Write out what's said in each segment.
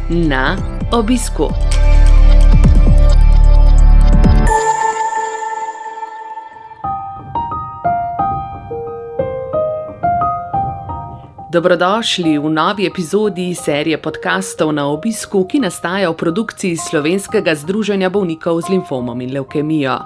Na obisku. Dobrodošli v novi epizodi serije podkastov Na obisku, ki nastaja v produkciji Slovenskega združenja bolnikov z limfomom in levkemijo.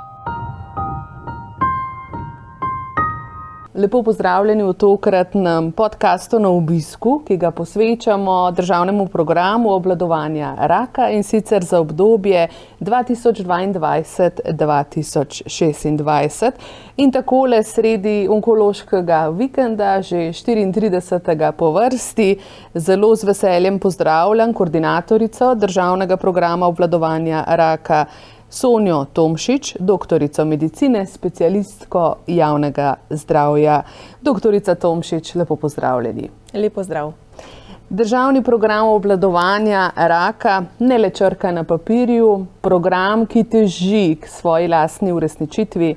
Lepo pozdravljeni v tokratnem podkastu Na obisku, ki ga posvečamo državnemu programu obvladovanja raka, in sicer za obdobje 2022-2026. In takole sredi onkološkega vikenda, že 34. po vrsti, zelo z veseljem pozdravljam koordinatorico državnega programa obvladovanja raka Sonjo Tomšič, doktorico medicine, specialistko javnega zdravja. Doktorica Tomšič, lepo pozdravljeni. Lep pozdrav. Državni program obvladovanja raka, ne le črka na papirju, program, ki teži k svoji lastni uresničitvi,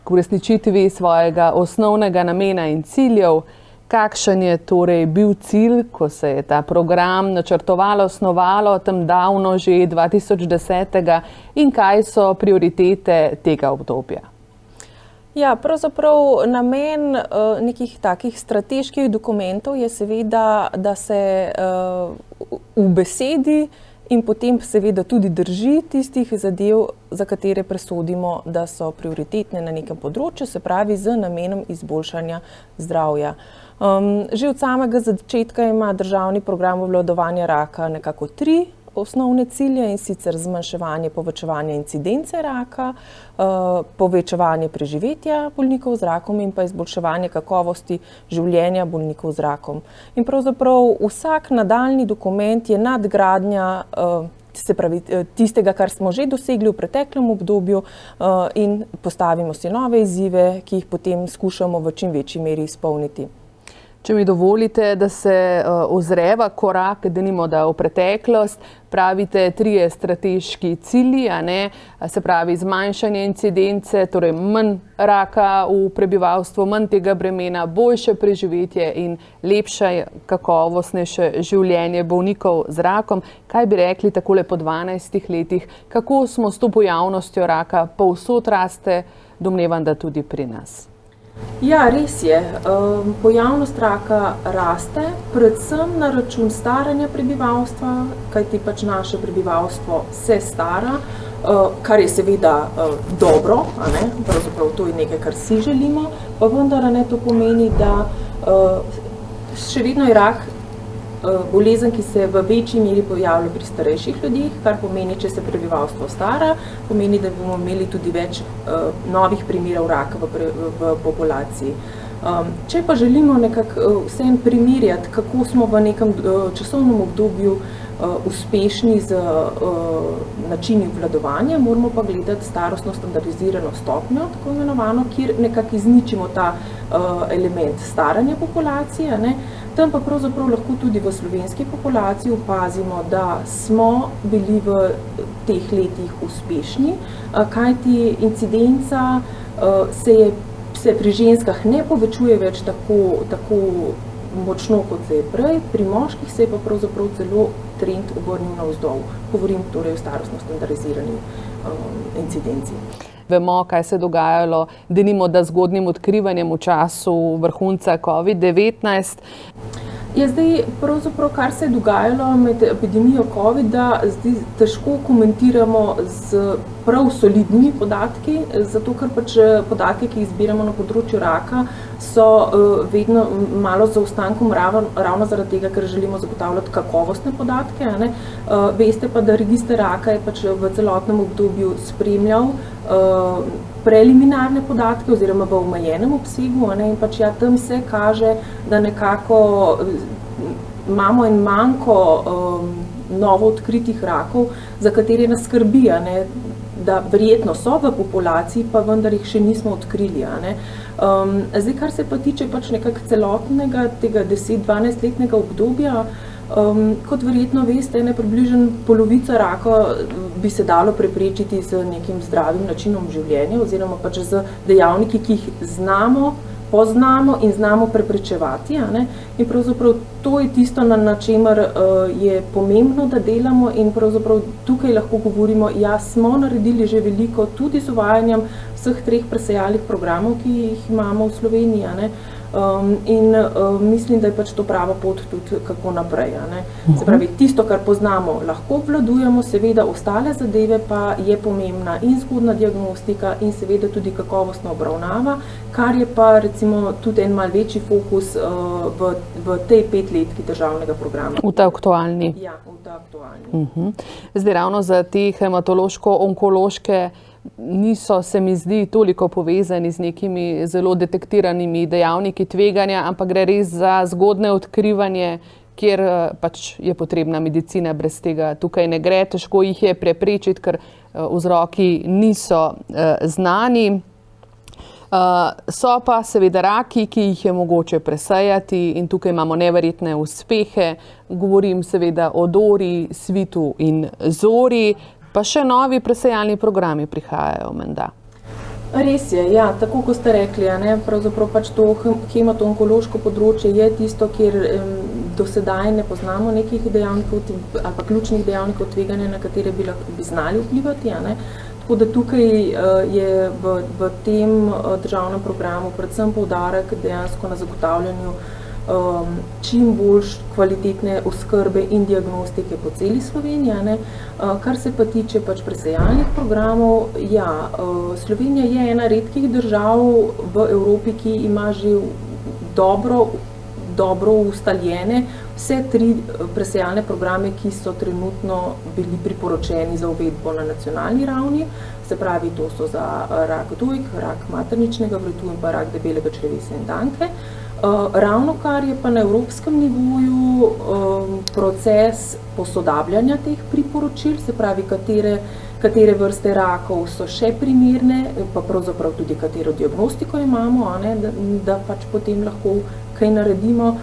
k uresničitvi svojega osnovnega namena in ciljev. Kakšen je torej bil cilj, ko se je ta program načrtovalo, osnovalo tam davno, že 2010. In kaj so prioritete tega obdobja? Ja, pravzaprav namen nekih takih strateških dokumentov je seveda, da se v besedi in potem seveda tudi drži tistih zadev, za katere presodimo, da so prioritetne na nekem področju, se pravi z namenom izboljšanja zdravja. Že od samega začetka ima državni program obvladovanja raka nekako 3 osnovne cilje, in sicer zmanjševanje, povečevanje incidence raka, povečevanje preživetja bolnikov z rakom in pa izboljševanje kakovosti življenja bolnikov z rakom. In pravzaprav vsak nadaljnji dokument je nadgradnja se pravi tistega, kar smo že dosegli v preteklem obdobju, in postavimo si nove izzive, ki jih potem skušamo v čim večji meri izpolniti. Če mi dovolite, da se ozreva korak, denimo da v preteklost, pravite 3 strateški cilji, se pravi zmanjšanje incidence, torej manj raka v prebivalstvu, manj tega bremena, boljše preživetje in lepše, kakovostnejše življenje bolnikov z rakom. Kaj bi rekli takole po 12 letih, kako smo s to pojavnostjo raka povsod raste, domnevam, da tudi pri nas? Ja, res je. Pojavnost raka raste, predvsem na račun staranja prebivalstva, kajti pač naše prebivalstvo se stara, kar je seveda dobro, pravzaprav to je nekaj, kar si želimo, pa vendar to pomeni, da še vedno je rak bolezen, ki se v večji meri pojavlja pri starejših ljudeh, kar pomeni, če se prebivalstvo stara, pomeni, da bomo imeli tudi več novih primerov raka v populaciji. Če pa želimo nekako vsem primerjati, kako smo v nekem časovnem obdobju uspešni z načini obvladovanja, moramo pa gledati starostno standardizirano stopnjo, tako imenovano, kjer nekako izničimo ta element staranja populacije, Tam pa pravzaprav lahko tudi v slovenski populaciji opazimo, da smo bili v teh letih uspešni, kajti incidenca se pri ženskah ne povečuje več tako močno, kot se je prej, pri moških se je pa pravzaprav celo trend obrnil navzdol. Govorim torej o starostno standardizirani incidenci. Vemo, kaj se je dogajalo, denimo da zgodnjim odkrivanjem v času vrhunca COVID-19. Ja, zdaj, pravzaprav, kar se je dogajalo med epidemijo COVID-a, zdaj težko komentiramo z prav solidnimi podatki, zato ker pač podatke, ki jih zbiramo na področju raka, so vedno malo z zaostankom ravno zaradi tega, ker želimo zagotavljati kakovostne podatke. Veste pa, da register raka je pač v celotnem obdobju spremljal preliminarne podatke oziroma v omejenem obsegu, in pač tam se kaže, da nekako imamo en manko novo odkritih rakov, za katere nas skrbi, da verjetno so v populaciji, pa vendar jih še nismo odkrili. Zdaj, kar se pa tiče pač nekako celotnega tega 10-12-letnega obdobja, kot verjetno veste, približno polovico raka bi se dalo preprečiti z nekim zdravim načinom življenja oziroma pač z dejavniki, ki jih znamo poznamo in znamo preprečevati. In pravzaprav to je tisto, na čemer je pomembno, da delamo, in pravzaprav tukaj lahko govorimo, ja, smo naredili že veliko, tudi z uvajanjem vseh 3 presejalnih programov, ki jih imamo v Sloveniji. In mislim, da je pač to prava pot tudi kako naprej. Se pravi, tisto, kar poznamo, lahko obvladujemo, seveda ostale zadeve pa je pomembna in zgodnja diagnostika in seveda tudi kakovostna obravnava, kar je pa recimo tudi en mal večji fokus v tej 5-letki državnega programa. V ta aktualni. Ja, v ta aktualni. Zdaj ravno za te hematološko-onkološke niso, se mi zdi, toliko povezani z nekimi zelo detektiranimi dejavniki tveganja, ampak gre res za zgodnje odkrivanje, kjer pač je potrebna medicina, brez tega tukaj ne gre, težko jih je preprečiti, ker vzroki niso znani. So pa seveda raki, ki jih je mogoče presejati, in tukaj imamo neverjetne uspehe. Govorim seveda o Dori, Svitu in Zori, pa še novi presejalni programi prihajajo menda. Res je, ja, tako kot ste rekli, pravzaprav pač to hemato-onkološko področje je tisto, kjer do sedaj ne poznamo nekih dejavnikov ali pa ključnih dejavnikov tveganja, na katere bi znali vplivati. Tako da tukaj je v tem državnem programu predvsem poudarek dejansko na zagotavljanju čim bolj kvalitetne oskrbe in diagnostike po celi Sloveniji. Kar se pa tiče pač presejalnih programov, ja, Slovenija je ena redkih držav v Evropi, ki ima že dobro ustaljene vse 3 presejalne programe, ki so trenutno bili priporočeni za uvedbo na nacionalni ravni. Se pravi, to so za rak dojk, rak materničnega vratu in pa rak debelega črevesa in danke. Ravno kar je pa na evropskem nivoju proces posodabljanja teh priporočil, se pravi, katere vrste rakov so še primerne, pa pravzaprav tudi katero diagnostiko imamo, da pač potem lahko kaj naredimo.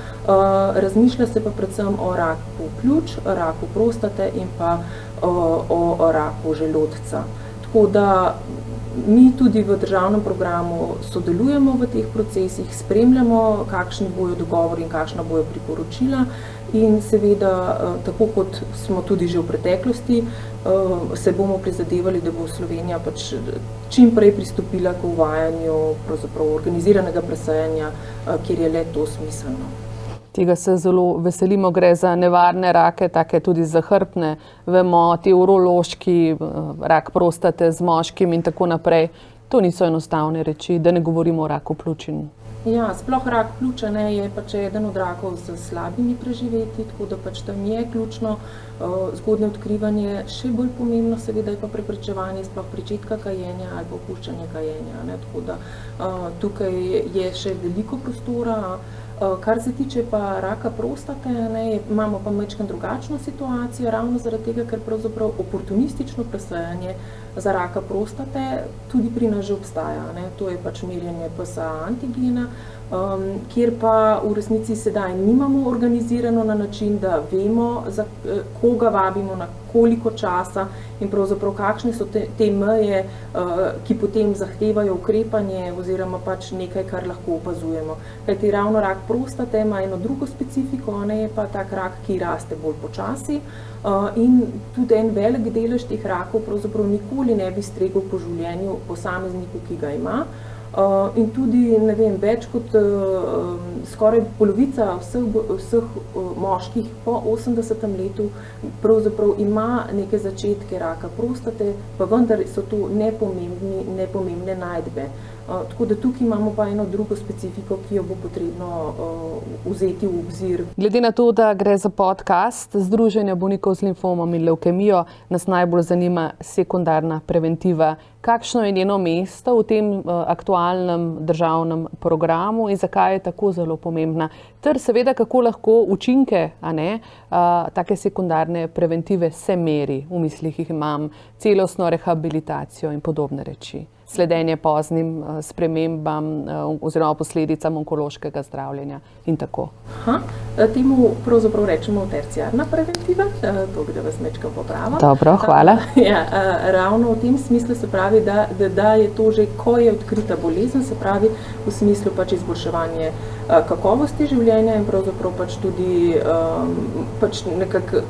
Razmišlja se pa predvsem o raku pljuč, raku prostate in pa o raku želodca. Tako da mi tudi v državnem programu sodelujemo v teh procesih, spremljamo, kakšni bojo dogovori in kakšna bojo priporočila, in seveda, tako kot smo tudi že v preteklosti, se bomo prizadevali, da bo Slovenija pač čim prej pristopila k uvajanju pravzaprav organiziranega presejanja, kjer je le to smiselno. Tega se zelo veselimo, gre za nevarne rake, take tudi zahrbtne, vemo, ti urološki, rak prostate z moškim in tako naprej. To niso enostavne reči, da ne govorimo o raku pljučin. Ja, sploh rak pljuča je pač eden od rakov z slabimi preživeti, tako da pač tam je ključno zgodnje odkrivanje, še bolj pomembno seveda je pa preprečevanje sploh pričetka kajenja ali pa opuščanje kajenja. Tako da tukaj je še veliko prostora. Kar se tiče pa raka prostate, imamo pa majčkeno drugačno situacijo, ravno zaradi tega, ker pravzaprav oportunistično presejanje za raka prostate tudi pri nas že obstaja. To je pač merjenje PSA antigena, kjer pa v resnici sedaj nimamo organizirano na način, da vemo, za koga vabimo, na koliko časa in pravzaprav kakšne so te meje, ki potem zahtevajo ukrepanje oziroma pač nekaj, kar lahko opazujemo. Kajti ravno rak prostate ima eno drugo specifiko, je pa tak rak, ki raste bolj počasi, in tudi en velik delež teh rakov pravzaprav nikoli ne bi stregel po življenju posamezniku, ki ga ima. In tudi, ne vem, več kot skoraj polovica vseh moških po 80. letu pravzaprav ima neke začetke raka prostate, pa vendar so to nepomembne najdbe. Tako da tukaj imamo pa eno drugo specifiko, ki jo bo potrebno vzeti v obzir. Glede na to, da gre za podcast Združenja bolnikov z limfomom in levkemijo, nas najbolj zanima sekundarna preventiva. Kakšno je njeno mesto v tem aktualnem državnem programu in zakaj je tako zelo pomembna? Ter seveda, kako lahko učinke take sekundarne preventive se meri, v mislih jih imam celostno rehabilitacijo in podobne reči. sledenje poznim spremembam oziroma posledicam onkološkega zdravljenja in tako. Temu pravzaprav rečemo terciarna preventiva, to bi da vas mečkam popravila. Dobro, hvala. Ravno v tem smislu se pravi, da je to že, ko je odkrita bolezen, se pravi v smislu pač izboljševanje kakovosti življenja in pravzaprav pač tudi pač nekako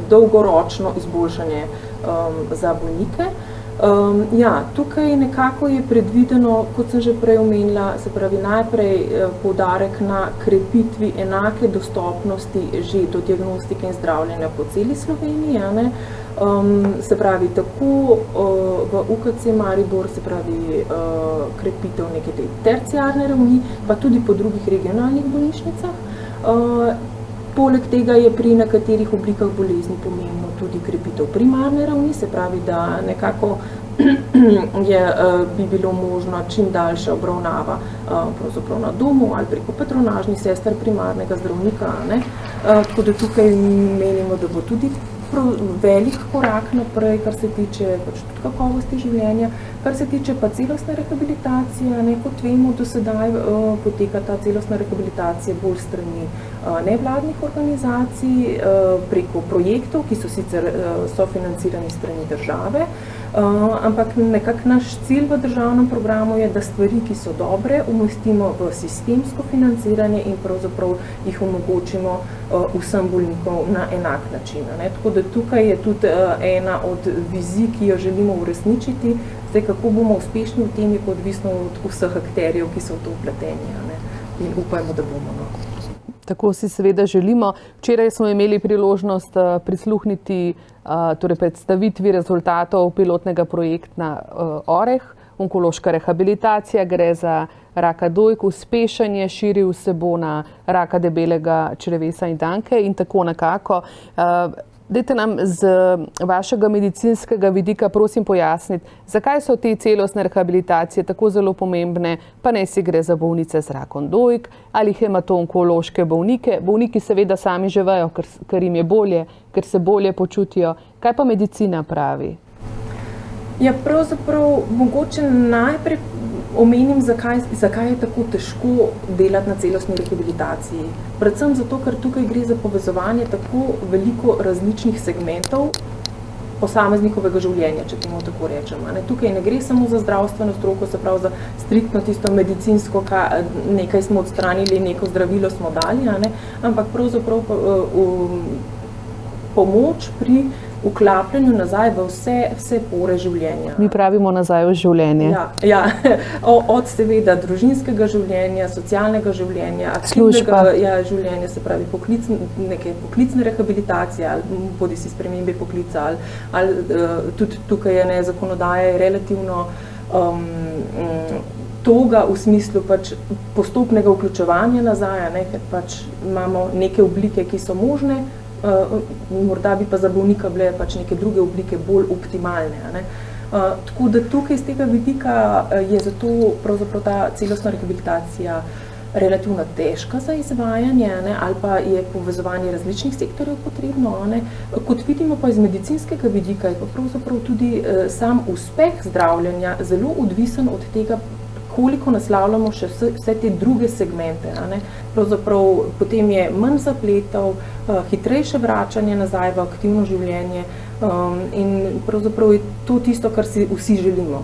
dolgoročno izboljšanje za bolnike. Tukaj nekako je predvideno, kot sem že prej omenila, se pravi najprej poudarek na krepitvi enake dostopnosti že do diagnostike in zdravljenja po celi Sloveniji, se pravi tako v UKC Maribor, se pravi krepitev neke te terciarne ravni, pa tudi po drugih regionalnih bolnišnicah. Poleg tega je pri nekaterih oblikah bolezni pomembno tudi krepitev primarne ravni, se pravi, da nekako bi bilo možno čim daljša obravnava pravzaprav na domu ali preko patronažnih sester primarnega zdravnika. Tako da tukaj menimo, da bo tudi velik korak naprej, kar se tiče pač tudi kakovosti življenja. Kar se tiče pa celostne rehabilitacije, kot vemo, do sedaj poteka ta celostna rehabilitacija bolj strani nevladnih organizacij, preko projektov, ki so sicer sofinancirani strani države, ampak nekako naš cilj v državnem programu je, da stvari, ki so dobre, umestimo v sistemsko financiranje in pravzaprav jih omogočimo vsem bolnikom na enak način. Tako da tukaj je tudi ena od vizij, ki jo želimo uresničiti. Zdaj, kako bomo uspešni v tem, je odvisno od vseh akterjev, ki so v to vpleteni, in upajmo, da bomo. Tako si seveda želimo. Včeraj smo imeli priložnost prisluhniti predstavitvi rezultatov pilotnega projekta OREH, onkološka rehabilitacija, gre za raka dojk, uspešen je, širi vsebo na raka debelega črevesa in danke in tako nekako. Dajte nam z vašega medicinskega vidika prosim pojasniti, zakaj so te celostne rehabilitacije tako zelo pomembne, pa ne si gre za bolnice z rakom dojk ali hemato-onkološke bolnike. Bolniki seveda sami že vejo, ker jim je bolje, ker se bolje počutijo. Kaj pa medicina pravi? Ja, pravzaprav mogoče najprej omenim, zakaj je tako težko delati na celostni rehabilitaciji. Predvsem zato, ker tukaj gre za povezovanje tako veliko različnih segmentov posameznikovega življenja, če temu tako rečem. Tukaj ne gre samo za zdravstveno stroko, se pravi za striktno tisto medicinsko, nekaj smo odstranili, neko zdravilo smo dali, ampak pravzaprav pomoč pri vklapljanju nazaj v vse pore življenja. Mi pravimo nazaj v življenje. Ja, od seveda družinskega življenja, socialnega življenja, aktivnega življenja, se pravi neke poklicne rehabilitacije, ali bodisi spremembe poklica, ali tudi tukaj je zakonodaja je relativno toga v smislu pač postopnega vključevanja nazaj, ker pač imamo neke oblike, ki so možne, morda bi pa za bolnika bile pač neke druge oblike bolj optimalne. Tako da tukaj z tega vidika je zato pravzaprav ta celostna rehabilitacija relativno težka za izvajanje, ali pa je povezovanje različnih sektorjev potrebno. Kot vidimo pa iz medicinskega vidika je pa pravzaprav tudi sam uspeh zdravljenja zelo odvisen od tega, koliko naslavljamo še vse te druge segmente. Pravzaprav potem je manj zapletov, hitrejše vračanje nazaj v aktivno življenje in pravzaprav je to tisto, kar si vsi želimo.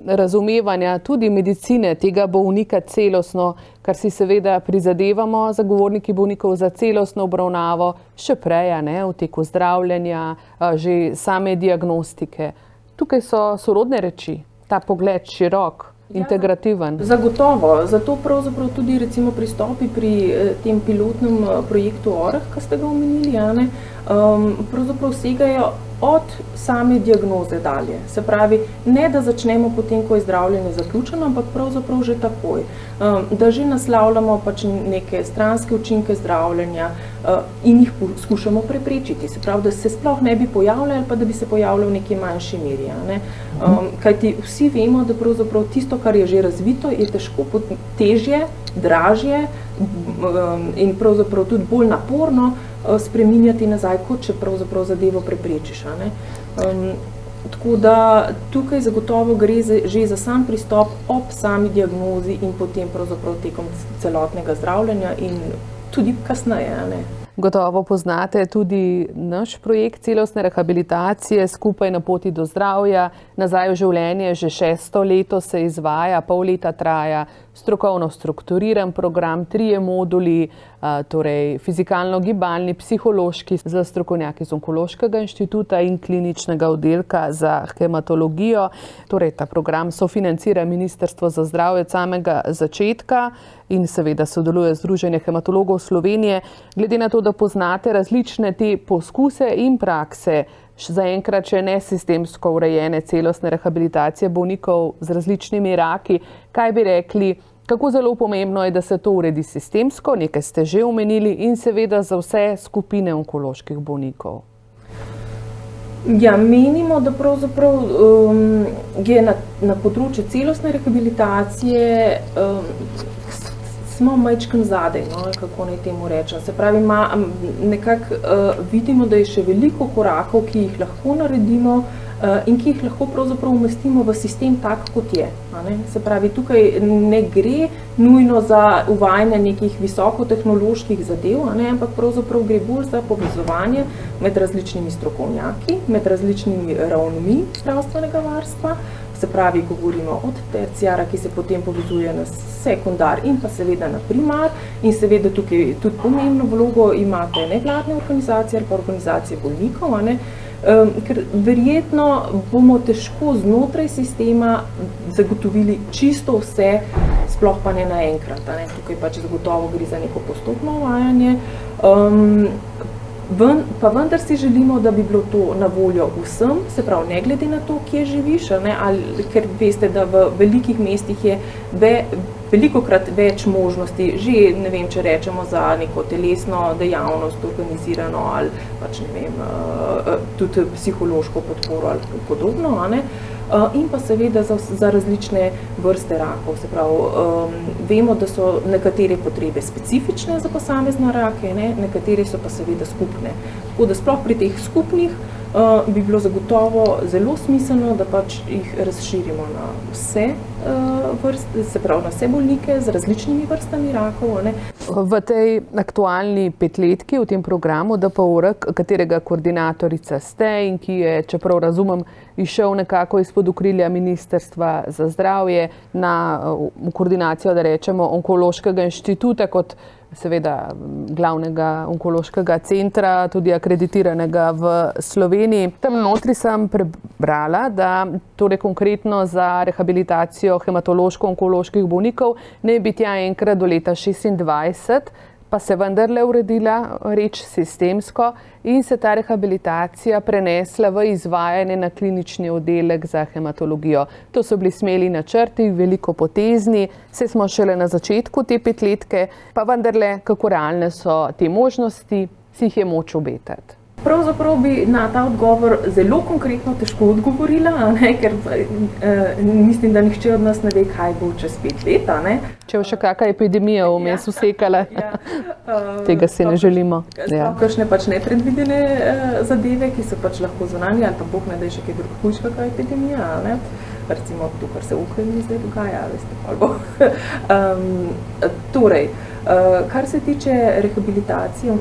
Razumevanja tudi medicine tega bolnika celostno, kar si seveda prizadevamo zagovorniki bolnikov za celostno obravnavo, še prej v teku zdravljenja, že same diagnostike. Tukaj so sorodne reči, ta pogled širok, integrativen. Zagotovo, zato pravzaprav tudi recimo pristopi pri tem pilotnem projektu OREH, ki ste ga omenili, pravzaprav segajo od same diagnoze dalje. Se pravi, ne da začnemo potem, ko je zdravljenje zaključeno, ampak pravzaprav že takoj. Da že naslavljamo pač neke stranske učinke zdravljenja in jih skušamo preprečiti. Se pravi, da se sploh ne bi pojavljali ali pa da bi se pojavljali v neki manjši meri. Kajti vsi vemo, da pravzaprav tisto, kar je že razvito, je težje, dražje in pravzaprav tudi bolj naporno spreminjati nazaj, kot če pravzaprav zadevo preprečiš. Tako da tukaj zagotovo gre že za sam pristop ob sami diagnozi in potem pravzaprav tekom celotnega zdravljenja in tudi kasneje, ne. Gotovo poznate tudi naš projekt celostne rehabilitacije Skupaj na poti do zdravja. Nazaj v življenje že 6. leto se izvaja, pol leta traja strokovno strukturiran program, 3 moduli, torej fizikalno-gibalni, psihološki za strokovnjaki z Onkološkega inštituta in kliničnega oddelka za hematologijo. Torej, ta program sofinancira Ministrstvo za zdravje od samega začetka in seveda sodeluje Združenje hematologov Slovenije. Glede na to, da poznate različne te poskuse in prakse, zaenkrat še ne sistemsko urejene celostne rehabilitacije bolnikov z različnimi raki, kaj bi rekli, kako zelo pomembno je, da se to uredi sistemsko, nekaj ste že omenili, in seveda za vse skupine onkoloških bolnikov? Ja, menimo, da pravzaprav je na področju celostne rehabilitacije smo majčkeno zadaj, no, kako naj temu rečem. Se pravi, nekako vidimo, da je še veliko korakov, ki jih lahko naredimo in ki jih lahko pravzaprav umestimo v sistem tak, kot je. Se pravi, tukaj ne gre nujno za uvajanje nekih visokotehnoloških zadev, ampak pravzaprav gre bolj za povezovanje med različnimi strokovnjaki, med različnimi ravnmi zdravstvenega varstva. Se pravi, govorimo od terciara, ki se potem povezuje na sekundar in pa seveda na primar. In seveda tukaj tudi pomembno vlogo imate nevladne organizacije ali pa organizacije bolnikov, ker verjetno bomo težko znotraj sistema zagotovili čisto vse, sploh pa ne naenkrat. Tukaj pač zagotovo gre za neko postopno uvajanje. Pa vendar si želimo, da bi bilo to na voljo vsem, se pravi, ne glede na to, kje živiš, ker veste, da v velikih mestih je velikokrat več možnosti, že ne vem, če rečemo za neko telesno dejavnost organizirano ali pač ne vem, tudi psihološko podporo ali podobno, in pa seveda za različne vrste rakov. Se pravi, vemo, da so nekatere potrebe specifične za posamezne rake, nekatere so pa seveda skupne. Tako da sploh pri teh skupnih bi bilo zagotovo zelo smiselno, da pač jih razširimo na vse vrste, se pravi na vse bolnike z različnimi vrstami rakov. V tej aktualni petletki, v tem programu DPOR, katerega koordinatorica ste in ki je, čeprav razumem, izšel nekako izpod okrilja Ministrstva za zdravje na koordinacijo, da rečemo, Onkološkega inštituta kot seveda glavnega onkološkega centra, tudi akreditiranega v Sloveniji. Tam notri sem prebrala, da torej konkretno za rehabilitacijo hematološko-onkoloških bolnikov ne bi tja enkrat do leta 2026, pa se vendarle uredila reč sistemsko in se ta rehabilitacija prenesla v izvajanje na klinični oddelek za hematologijo. To so bili smeli načrti, veliko potezni, saj smo šele na začetku te petletke, pa vendarle, kako realne so te možnosti, si jih je moč obetati. Pravzaprav bi na ta odgovor zelo konkretno težko odgovorila, ker mislim, da nihče od nas ne ve, kaj bo čez 5 let. Če bo še kakšna epidemija vmes usekala, tega si ne želimo. Kakšne pač nepredvidene zadeve, ki so pač lahko zunanje, ali pa Bog ne da je še kaj drug hujš, kakšna epidemija. Recimo to, kar se v Ukrajini zdaj dogaja, veste, kaj bo. Torej, kar se tiče rehabilitacije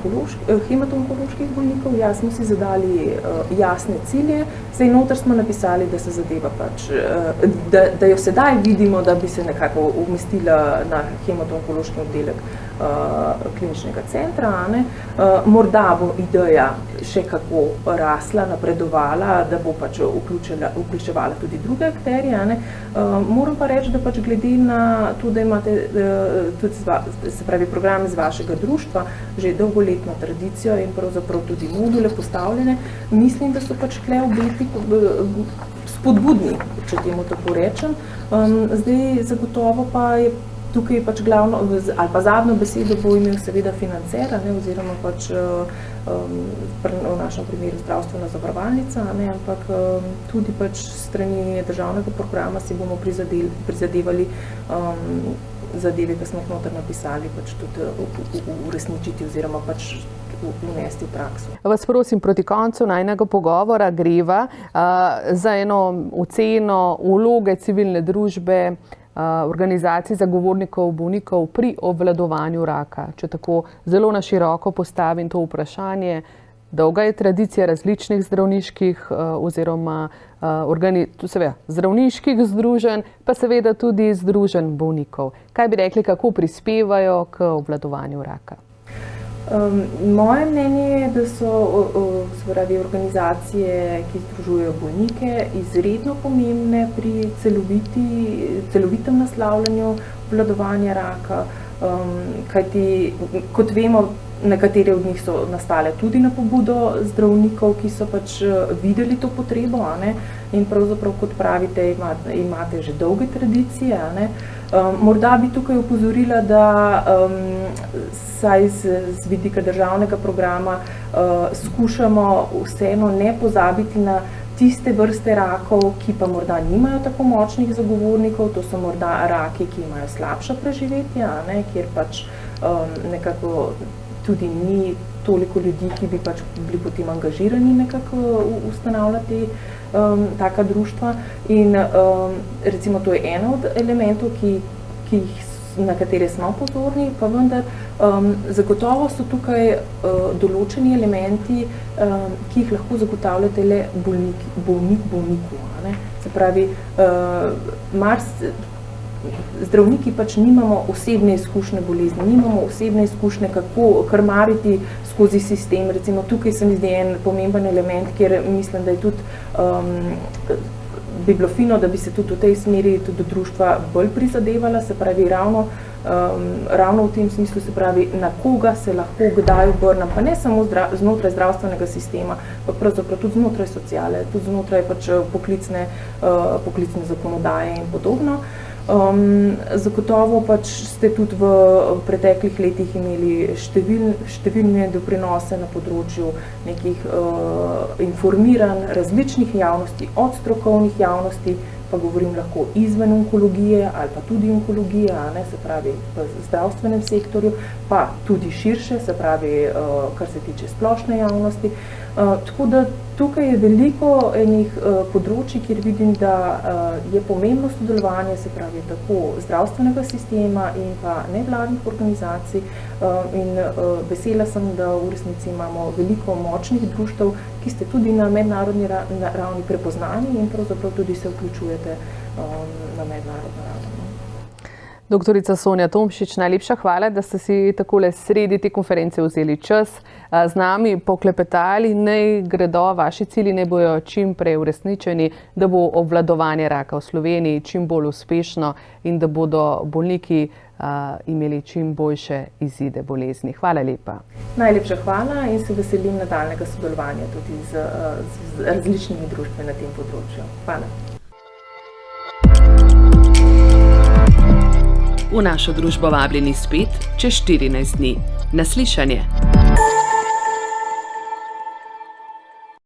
hemato-onkoloških bolnikov, smo si zadali jasne cilje. Zdaj noter smo napisali, da se zadeva pač, da jo sedaj vidimo, da bi se nekako umestila na hemato-onkološki oddelek kliničnega centra. Morda bo ideja še kako rasla, napredovala, da bo pač vključevala tudi druge akterje. Moram pa reči, da pač glede na to, da imate tudi se pravi program iz vašega društva, že dolgoletno tradicijo in pravzaprav tudi module postavljene, mislim, da so pač tukaj obeti spodbudni, če temu tako rečem. Zdaj zagotovo pa je tukaj pač glavno, ali pa zadnjo besedo bo imel seveda financer, oziroma pač v našem primeru zdravstvena zavarovalnica, ampak tudi pač strani državnega programa si bomo prizadevali zadeve, ki smo jih noter napisali, pač tudi uresničiti oziroma pač vnesti v prakso. Vas prosim, proti koncu najnega pogovora greva za eno oceno vloge civilne družbe, organizacij zagovornikov bolnikov pri obvladovanju raka. Če tako zelo na široko postavim to vprašanje, dolga je tradicija različnih zdravniških oziroma zdravniških združenj, pa seveda tudi združenj bolnikov. Kaj bi rekli, kako prispevajo k obvladovanju raka? Moje mnenje je, da so organizacije, ki združujejo bolnike, izredno pomembne pri celovitem naslavljanju obvladovanja raka, kajti, kot vemo, nekatere od njih so nastale tudi na pobudo zdravnikov, ki so pač videli to potrebo, in pravzaprav, kot pravite, imate že dolge tradicije. Morda bi tukaj opozorila, da saj z vidika državnega programa skušamo vseeno ne pozabiti na tiste vrste rakov, ki pa morda nimajo tako močnih zagovornikov, to so morda raki, ki imajo slabša preživetja, kjer pač nekako tudi ni toliko ljudi, ki bi pač bili potem angažirani nekako ustanavljati taka društva. In recimo to je eno od elementov, na katere smo pozorni, pa vendar zagotovo so tukaj določeni elementi, ki jih lahko zagotavljate le bolnik bolniku. Se pravi, zdravniki pač nimamo osebne izkušnje bolezni, nimamo osebne izkušnje, kako krmariti skozi sistem. Recimo tukaj se mi zdi en pomemben element, kjer mislim, da je tudi bi bilo fino, da bi se tudi v tej smeri tudi društva bolj prizadevala, se pravi ravno v tem smislu, se pravi, na koga se lahko kdaj obrnem, pa ne samo znotraj zdravstvenega sistema, pa pravzaprav tudi znotraj sociale, tudi znotraj pač poklicne zakonodaje in podobno. Zagotovo pač ste tudi v preteklih letih imeli številne doprinose na področju nekih informiranj različnih javnosti, od strokovnih javnosti, pa govorim lahko izven onkologije ali pa tudi onkologije, se pravi v zdravstvenem sektorju, pa tudi širše, se pravi, kar se tiče splošne javnosti. Tako da tukaj je veliko enih področij, kjer vidim, da je pomembno sodelovanje, se pravi tako zdravstvenega sistema in pa nevladnih organizacij, in vesela sem, da v resnici imamo veliko močnih društev, ki ste tudi na mednarodni ravni prepoznani in pravzaprav tudi se vključujete na mednarodno ravni. Doktorica Sonja Tomšič, najlepša hvala, da ste si takole sredi te konference vzeli čas, z nami poklepetali. Naj gredo vaši cilji, naj bojo čim prej uresničeni, da bo obvladovanje raka v Sloveniji čim bolj uspešno in da bodo bolniki imeli čim boljše izide bolezni. Hvala lepa. Najlepša hvala in se veselim nadaljnega sodelovanja tudi z različnimi društvi na tem področju. Hvala. V našo družbo vabljeni spet čez 14 dni. Na slišanje!